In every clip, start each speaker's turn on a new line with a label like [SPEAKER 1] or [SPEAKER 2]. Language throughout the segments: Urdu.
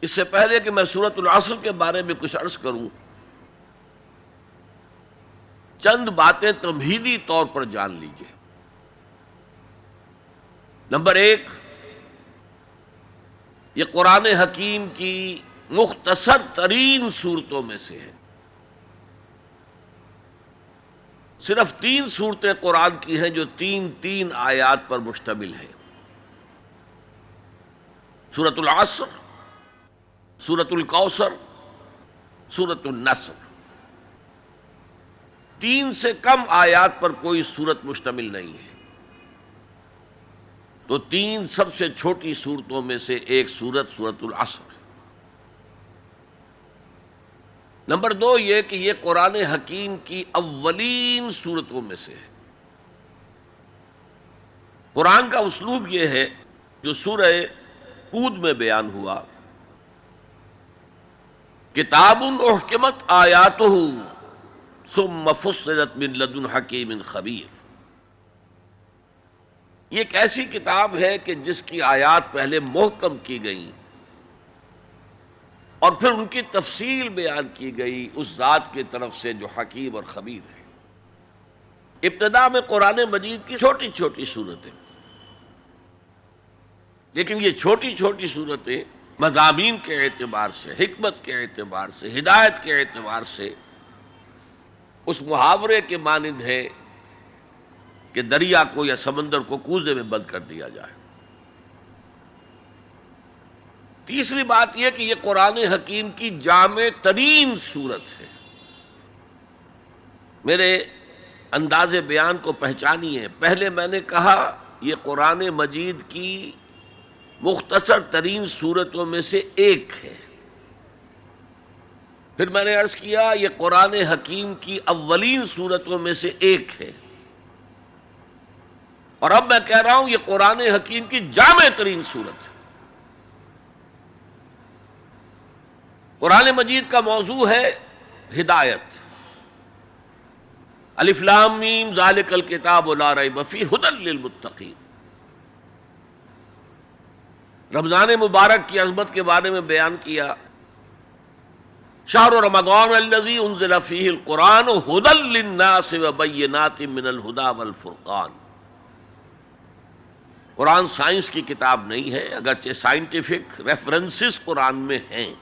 [SPEAKER 1] اس سے پہلے کہ میں سورۃ العصر کے بارے میں کچھ عرض کروں، چند باتیں تمہیدی طور پر جان لیجیے۔ نمبر ایک، یہ قرآن حکیم کی مختصر ترین صورتوں میں سے ہے۔ صرف 3 صورتیں قرآن کی ہیں جو 3 آیات پر مشتمل ہیں: سورۃ العصر، سورۃ الکوثر، سورۃ النصر۔ 3 سے کم آیات پر کوئی سورت مشتمل نہیں ہے، تو 3 سب سے چھوٹی صورتوں میں سے ایک سورۃ العصر ہے۔ نمبر 2 یہ کہ یہ قرآن حکیم کی اولین صورتوں میں سے ہے۔ قرآن کا اسلوب یہ ہے جو سورہ ہود میں بیان ہوا: کتاب احکمت آیاتہ ثم فصلت من لدن حکیم خبیر۔ یہ ایک ایسی کتاب ہے کہ جس کی آیات پہلے محکم کی گئیں اور پھر ان کی تفصیل بیان کی گئی اس ذات کی طرف سے جو حکیم اور خبیر ہے۔ ابتدا میں قرآن مجید کی چھوٹی چھوٹی صورتیں، لیکن یہ چھوٹی چھوٹی صورتیں مضامین کے اعتبار سے، حکمت کے اعتبار سے، ہدایت کے اعتبار سے اس محاورے کے مانند ہے کہ دریا کو یا سمندر کو کوزے میں بند کر دیا جائے۔ تیسری بات یہ کہ یہ قرآن حکیم کی جامع ترین صورت ہے۔ میرے انداز بیان کو پہچانیے، پہلے میں نے کہا یہ قرآن مجید کی مختصر ترین صورتوں میں سے ایک ہے، پھر میں نے عرض کیا یہ قرآن حکیم کی اولین صورتوں میں سے ایک ہے، اور اب میں کہہ رہا ہوں یہ قرآن حکیم کی جامع ترین صورت ہے۔ قرآن مجید کا موضوع ہے ہدایت۔ الف لام میم ذالک الکتاب لا ریب فیہ ھدی للمتقین۔ رمضان مبارک کی عظمت کے بارے میں بیان کیا: شہر رمضان الذی انزل فیہ القرآن ھدی للناس وبینات من الھدی والفرقان۔ قرآن سائنس کی کتاب نہیں ہے، اگرچہ سائنٹیفک ریفرنسز قرآن میں ہیں۔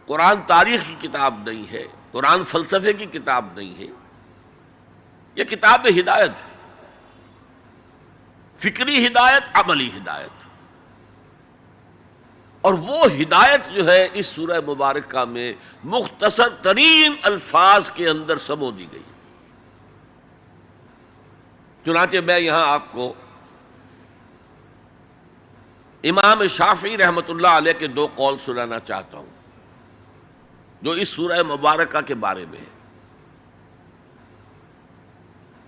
[SPEAKER 1] قرآن تاریخ کی کتاب نہیں ہے، قرآن فلسفے کی کتاب نہیں ہے، یہ کتاب ہدایت ہے، فکری ہدایت، عملی ہدایت۔ اور وہ ہدایت جو ہے اس سورہ مبارکہ میں مختصر ترین الفاظ کے اندر سمو دی گئی۔ چنانچہ میں یہاں آپ کو امام شافعی رحمۃ اللہ علیہ کے 2 قول سنانا چاہتا ہوں جو اس سورہ مبارکہ کے بارے میں ہے۔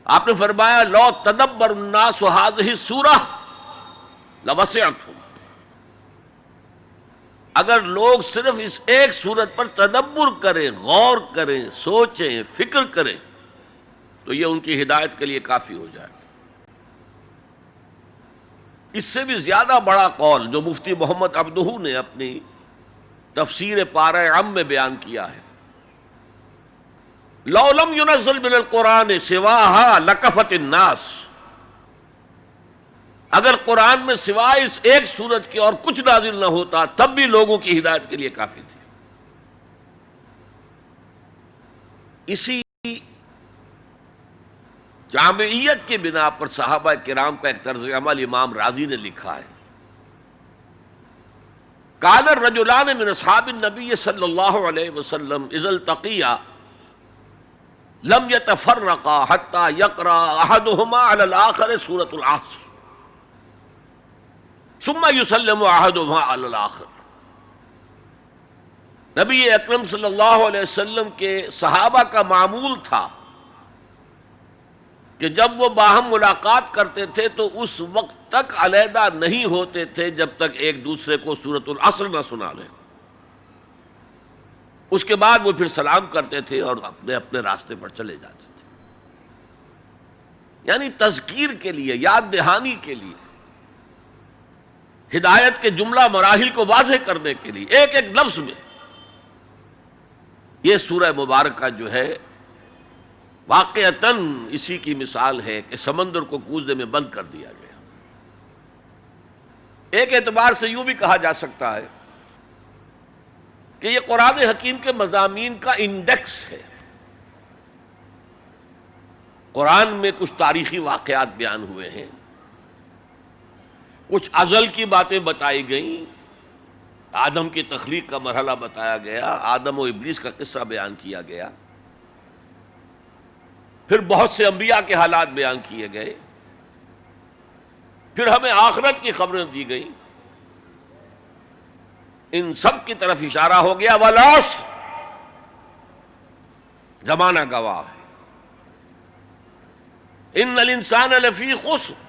[SPEAKER 1] آپ نے فرمایا: لو تدبر الناس هذه السورة لوسعتهم۔ اگر لوگ صرف اس ایک سورت پر تدبر کریں، غور کریں، سوچیں، فکر کریں تو یہ ان کی ہدایت کے لیے کافی ہو جائے۔ اس سے بھی زیادہ بڑا قول جو مفتی محمد عبدہ نے اپنی تفسیر پارہ عم میں بیان کیا ہے: لو لم ينزل من القرآن سواها لکفت الناس۔ اگر قرآن میں سوائے اس ایک سورت کے اور کچھ نازل نہ ہوتا تب بھی لوگوں کی ہدایت کے لیے کافی تھی۔ اسی جامعیت کی بنا پر صحابہ کرام کا ایک طرز عمل امام راضی نے لکھا ہے: کان الرجلان من اصحاب النبی صلی اللہ علیہ وسلم اذا التقیا لم يتفرقا حتى يقرأ احدهما على الاخر سورة العصر ثم يسلم احدهما على الاخر۔ نبی اکرم صلی اللہ علیہ وسلم کے صحابہ کا معمول تھا کہ جب وہ باہم ملاقات کرتے تھے تو اس وقت تک علیحدہ نہیں ہوتے تھے جب تک ایک دوسرے کو سورۃ العصر نہ سنا لیں۔ اس کے بعد وہ پھر سلام کرتے تھے اور اپنے اپنے راستے پر چلے جاتے تھے۔ یعنی تذکیر کے لیے، یاد دہانی کے لیے ہدایت کے جملہ مراحل کو واضح کرنے کے لیے ایک ایک لفظ میں یہ سورہ مبارکہ جو ہے واقعتاً اسی کی مثال ہے کہ سمندر کو کوزے میں بند کر دیا گیا۔ ایک اعتبار سے یوں بھی کہا جا سکتا ہے کہ یہ قرآن حکیم کے مضامین کا انڈیکس ہے۔ قرآن میں کچھ تاریخی واقعات بیان ہوئے ہیں، کچھ ازل کی باتیں بتائی گئیں، آدم کی تخلیق کا مرحلہ بتایا گیا، آدم و ابلیس کا قصہ بیان کیا گیا، پھر بہت سے انبیاء کے حالات بیان کیے گئے، پھر ہمیں آخرت کی خبریں دی گئیں۔ ان سب کی طرف اشارہ ہو گیا والعصر، زمانہ گواہ ہے، ان الانسان لفی خسر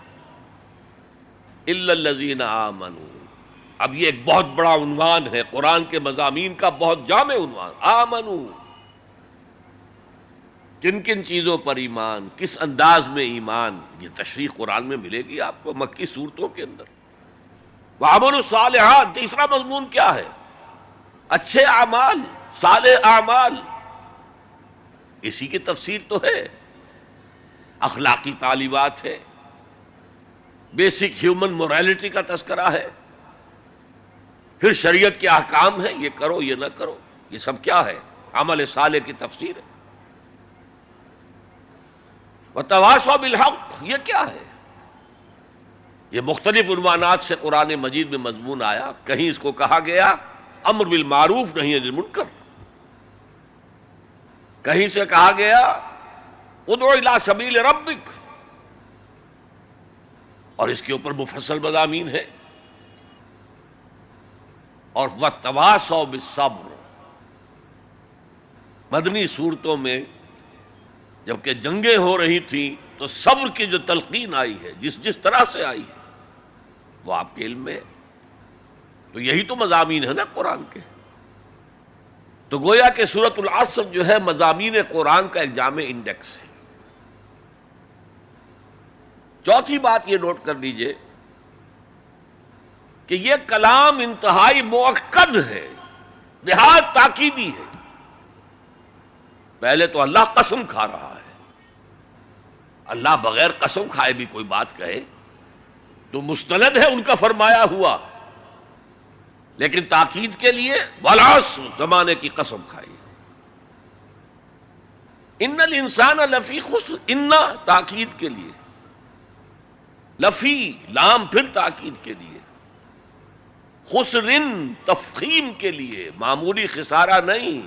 [SPEAKER 1] الا الذین آمنوا۔ اب یہ ایک بہت بڑا عنوان ہے قرآن کے مضامین کا، بہت جامع عنوان، آمنو، کن کن چیزوں پر ایمان، کس انداز میں ایمان، یہ تشریح قرآن میں ملے گی آپ کو مکی صورتوں کے اندر۔ وعملوا الصالحات، تیسرا مضمون کیا ہے؟ اچھے اعمال، صالح اعمال، اسی کی تفسیر تو ہے، اخلاقی تعلیمات ہے، بیسک ہیومن مورالٹی کا تذکرہ ہے، پھر شریعت کے احکام ہیں، یہ کرو یہ نہ کرو، یہ سب کیا ہے؟ عمل صالح کی تفسیر ہے۔ وتواصوا بالحق، یہ کیا ہے؟ یہ مختلف عنوانات سے قرآن مجید میں مضمون آیا۔ کہیں اس کو کہا گیا امر بالمعروف نہی عن المنکر، کہیں سے کہا گیا ادعو الی سبیل ربک، اور اس کے اوپر مفصل مضامین ہے۔ اور وتواصوا بالصبر، مدنی صورتوں میں جبکہ جنگیں ہو رہی تھیں تو صبر کی جو تلقین آئی ہے، جس طرح سے آئی ہے وہ آپ کے علم میں ہے۔ تو یہی تو مضامین ہے نا قرآن کے۔ تو گویا کہ سورۃ العصر جو ہے مضامین قرآن کا ایک جامع انڈیکس ہے۔ چوتھی بات یہ نوٹ کر لیجئے کہ یہ کلام انتہائی مؤکد ہے، نہایت تاکیدی ہے۔ پہلے تو اللہ قسم کھا رہا ہے، اللہ بغیر قسم کھائے بھی کوئی بات کہے تو مستند ہے ان کا فرمایا ہوا، لیکن تاکید کے لیے والعصر، زمانے کی قسم کھائی۔ ان الانسان لفی خسر، ان تاکید کے لیے، لفی لام پھر تاکید کے لیے، خسرن تفخیم کے لیے، معمولی خسارہ نہیں،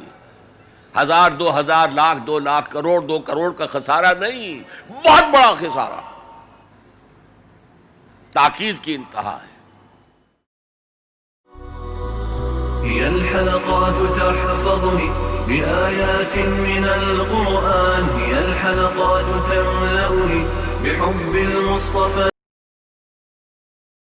[SPEAKER 1] 1000 2000 لاکھ 2 لاکھ کروڑ 2 کروڑ کا خسارہ نہیں، بہت بڑا خسارہ، تاکید کی انتہا ہے۔
[SPEAKER 2] هي الحلقات تحفظني بآيات من القرآن، هي الحلقات تملأني بحب المصطفى